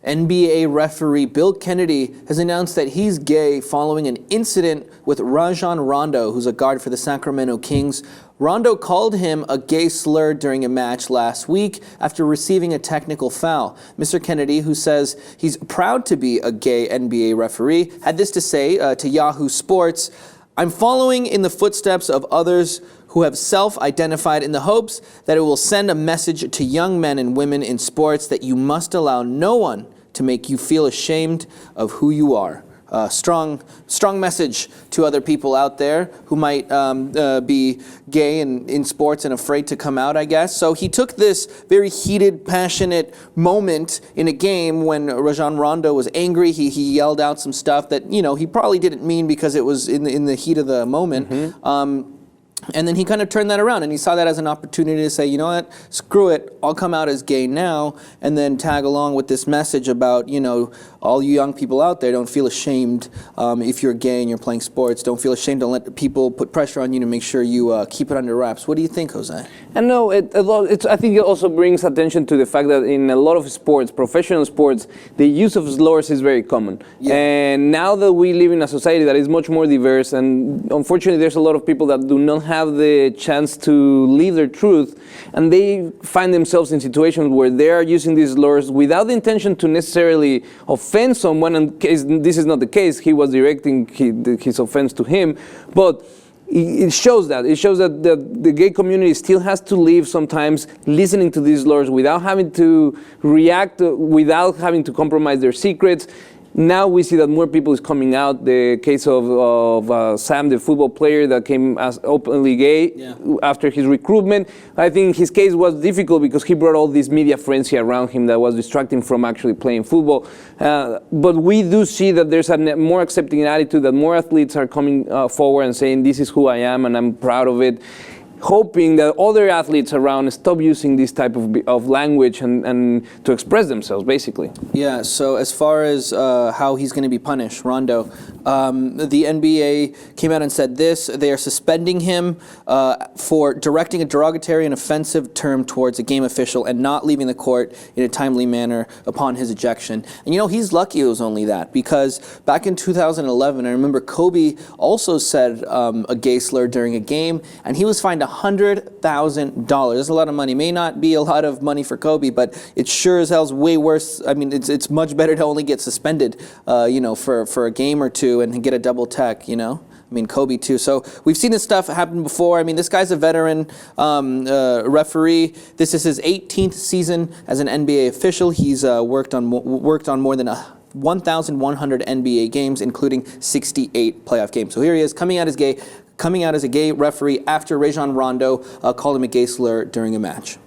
NBA referee Bill Kennedy has announced that he's gay following an incident with Rajon Rondo, who's a guard for the Sacramento Kings. Rondo called him a gay slur during a match last week after receiving a technical foul. Mr. Kennedy, who says he's proud to be a gay NBA referee, had this to say to Yahoo Sports: "I'm following in the footsteps of others who have self-identified in the hopes that it will send a message to young men and women in sports that you must allow no one to make you feel ashamed of who you are." Strong message to other people out there who might be gay and in sports and afraid to come out, I guess. So he took this very heated, passionate moment in a game when Rajon Rondo was angry. He yelled out some stuff that, you know, he probably didn't mean because it was in the heat of the moment. And then he kind of turned that around, and he saw that as an opportunity to say, you know what, screw it, I'll come out as gay now, and then tag along with this message about, you know, all you young people out there, don't feel ashamed if you're gay and you're playing sports. Don't feel ashamed. Don't let people put pressure on you to make sure you keep it under wraps. What do you think, Jose? And no, I think it also brings attention to the fact that in a lot of sports, professional sports, the use of slurs is very common. Yeah. And now that we live in a society that is much more diverse, and unfortunately there's a lot of people that do not have the chance to live their truth, and they find themselves in situations where they are using these slurs without the intention to necessarily offend someone, and this is not the case. He was directing his offense to him, but it shows that the gay community still has to live sometimes listening to these slurs without having to react, without having to compromise their secrets. Now we see that more people is coming out. The case of Sam, the football player that came as openly gay after his recruitment. I think his case was difficult because he brought all this media frenzy around him that was distracting from actually playing football. But we do see that there's a more accepting attitude, that more athletes are coming forward and saying, this is who I am and I'm proud of it, hoping that other athletes around stop using this type of language and to express themselves, basically. Yeah, so as far as how he's going to be punished, Rondo, the NBA came out and said this: they are suspending him for directing a derogatory and offensive term towards a game official and not leaving the court in a timely manner upon his ejection. And you know, he's lucky it was only that, because back in 2011, I remember Kobe also said a gay slur during a game, and he was fined $100,000. That's a lot of money. May not be a lot of money for Kobe, but it sure as hell's way worse. I mean, it's much better to only get suspended, you know, for a game or two and get a double tech, you know. I mean, Kobe too. So we've seen this stuff happen before. I mean, this guy's a veteran referee. This is his 18th season as an NBA official. He's worked on more than 1,100 NBA games, including 68 playoff games. So here he is coming out as a gay referee after Rajon Rondo called him a gay slur during a match.